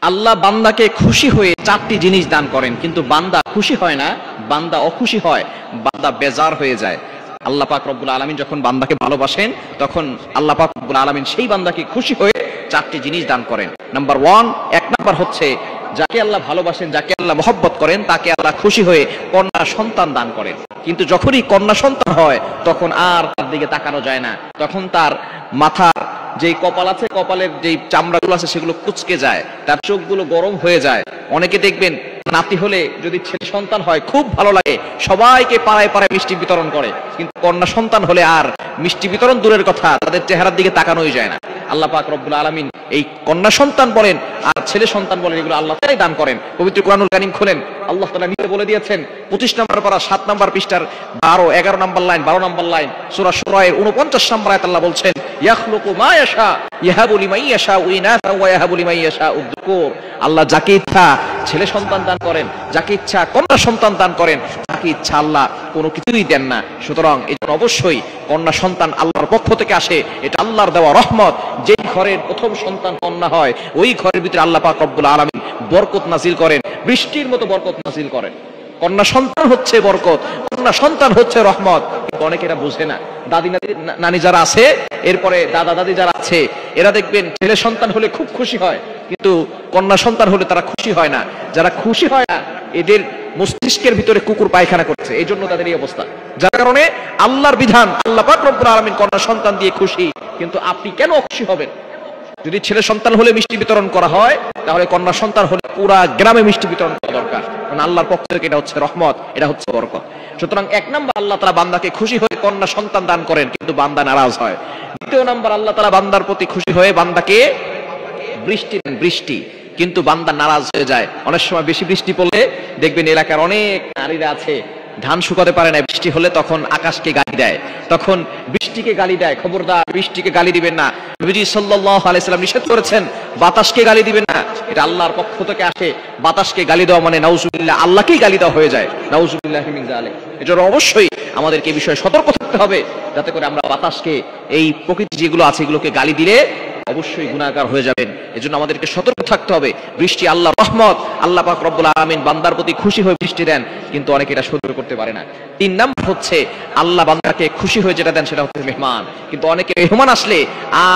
আল্লাহ বান্দাকে খুশি হয়ে চারটি জিনিস দান করেন, কিন্তু বান্দা খুশি হয় না, বান্দা অখুশি হয়, বান্দা বেজার হয়ে যায়। আল্লাহ পাক রব্বুল আলামিন যখন বান্দাকে ভালোবাসেন তখন আল্লাহ পাক রব্বুল আলামিন সেই বান্দাকে খুশি হয়ে চারটি জিনিস দান করেন। নাম্বার 1, এক নাম্বার হচ্ছে যাকে আল্লাহ ভালোবাসেন, যাকে আল্লাহ মহব্বত করেন, তাকে আল্লাহ খুশি হয়ে কন্যা সন্তান দান করেন। কিন্তু যখনই কন্যা সন্তান হয় তখন আর তার দিকে তাকানো যায় না, তখন তার মাথার যেই কপাল আছে, কপালের যেই চামড়াগুলো আছে সেগুলো কুঁচকে যায়, তার চোখগুলো গরম হয়ে যায়। অনেকে দেখবেন নাতি হলে যদি ছেলে সন্তান হয় খুব ভালো লাগে, সবাইকে পাড়ায় পাড়ায় মিষ্টি বিতরণ করে, কিন্তু কন্যা সন্তান হলে আর মিষ্টি বিতরণ দূরের কথা, তাদের চেহারার দিকে তাকানোই যায় না। আল্লাহ পাক রব্বুল আলামিন এই কন্যা সন্তান বলেন আর ছেলে সন্তান বলেন, এগুলো আল্লাহ তাআলাই দান করেন। পবিত্র কোরআনুল কারীম খুলেন, আল্লাহ তাআলা নিজে বলে দিয়েছেন 25 নম্বর পারা 7 নম্বর পৃষ্ঠার 12, 11 নম্বর লাইন, 12 নম্বর লাইন, সূরা শুরা এর 49 নম্বর আয়াত আল্লাহ বলছেন, ইয়াখলুকু মা ইয়াশা ইয়াহাবু লিমান ইয়াশা ইনাসা ওয়া ইয়াহাবু লিমান ইয়াশা যুকুর। আল্লাহ যাকে ইচ্ছা ছেলে সন্তান দান করেন, যাকে ইচ্ছা কন্যা সন্তান দান করেন, যাকে ইচ্ছা আল্লাহ কোনো কিছুই দেন না। সুতরাং এই জন্য অবশ্যই কন্যা সন্তান আল্লাহর পক্ষ থেকে আসে, এটা আল্লাহর দেওয়া রহমত। যেই ঘরের প্রথম সন্তান কন্যা হয় ওই ঘরের ভিতরে আল্লাহ পাক রব্বুল আলামিন বরকত নাজিল করেন, বৃষ্টির মতো বরকত নাজিল করেন। কন্যা সন্তান হচ্ছে বরকত, কন্যা সন্তান হচ্ছে রহমত। কিন্তু অনেকে এটা বুঝে না। দাদি নানি যারা আছে, এরপরে দাদা দাদি যারা আছে, এরা দেখবেন ছেলে সন্তান হলে খুব খুশি হয়, কিন্তু কন্যা সন্তান হলে তারা খুশি হয় না। যারা খুশি হয় না এদের মস্তিষ্কের ভিতরে কুকুর পায়খানা করছে, এই জন্য তাদের এই অবস্থা। যার কারণে আল্লাহর বিধান, আল্লাহ পাক রব্বুল আলামিন কন্যা সন্তান দিয়ে খুশি, কিন্তু আপনি কেন খুশি হবেন? যদি ছেলে সন্তান হলে মিষ্টি বিতরণ করা হয়, তাহলে কন্যা সন্তান হলে পুরা গ্রামে মিষ্টি বিতরণ করা দরকার, কারণ আল্লাহর পক্ষ থেকে এটা হচ্ছে রহমত, এটা হচ্ছে বরকত। সুতরাং এক নাম্বার আল্লাহ তাআলা বান্দাকে খুশি হয়ে কন্যা সন্তান দান করেন, কিন্তু বান্দা নারাজ হয়। দ্বিতীয় নাম্বার আল্লাহ তাআলা বান্দার প্রতি খুশি হয়ে বান্দাকে বৃষ্টি দেন, বৃষ্টি, কিন্তু বান্দা নারাজ হয়ে যায়। অনেক সময় বেশি বৃষ্টি পড়লে দেখবেন এলাকার অনেক নারীরা আছে ধান শুকাতে পারে না, বৃষ্টি হলে তখন আকাশকে গালি দেয়, তখন বৃষ্টিকে গালি দেয়। খবরদার, বৃষ্টিকে গালি দিবেন না। নবীজি সাল্লাল্লাহু আলাইহি সাল্লাম নিষেধ করেছেন বাতাসকে গালি দিবেন না, এটা আল্লাহর পক্ষ থেকে আসে। বাতাসকে গালি দেওয়া মানে নাউজুবিল্লাহ, আল্লাহকেই গালি দেওয়া হয়ে যায়, নাউজুবিল্লাহি মিন যালিক। এজন্য অবশ্যই আমাদেরকে এই বিষয়ে সতর্ক থাকতে হবে, যাতে করে আমরা বাতাসকে, এই প্রকৃতি যেগুলো আছে এগুলোকে গালি দিলে অবশ্যই গুনাহগার হয়ে যাবেন। এজন্য আমাদেরকে সতর্ক থাকতে হবে। বৃষ্টি আল্লাহর রহমত, আল্লাহ পাক রব্বুল আলামিন বান্দার প্রতি খুশি হয়ে বৃষ্টি দেন, কিন্তু অনেকে এটা সহ্য করতে পারে না। 3 নাম্বার হচ্ছে আল্লাহ বান্দাকে খুশি হয়ে যেটা দেন সেটা হচ্ছে মেহমান, কিন্তু অনেকে মেহমান আসলে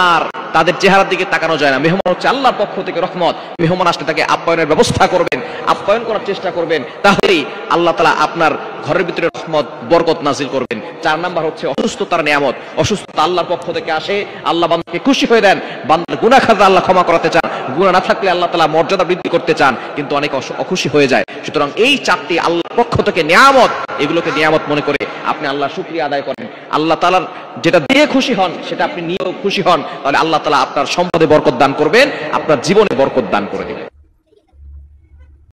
আর তাদের চেহারার দিকে তাকানো যায় না। মেহমান হচ্ছে আল্লাহর পক্ষ থেকে রহমত, মেহমান আসলে তাকে আপ্যায়নের ব্যবস্থা করবেন, আপ্যায়ন করার চেষ্টা করবেন, তাহলেই আল্লাহ তাআলা আপনার ঘরের ভিতরে রহমত বরকত নাজিল করবেন। 4 নাম্বার হচ্ছে অসুস্থতার নিয়ামত, অসুস্থতা আল্লাহর পক্ষ থেকে আসে, আল্লাহ বান্দাকে খুশি হয়ে দেন, বান্দার গুনাহ খাতা আল্লাহ ক্ষমা করাতে চান, গুনাহ না থাকলে আল্লাহ তাআলা মর্যাদা বৃদ্ধি করতে চান, কিন্তু অনেক অখুশি হয়ে যায়। সুতরাং এই 4টি আল্লাহর পক্ষ থেকে নিয়ামত, এগুলোকে নিয়ামত মনে করে আপনি আল্লাহর শুকরিয়া আদায় করেন। আল্লাহ তাআলার যেটা দিয়ে খুশি হন সেটা আপনি নিয়েও খুশি হন, তাহলে আল্লাহ তাআলা আপনার সম্পদে বরকত দান করবেন, আপনার জীবনে বরকত দান করে দেবেন।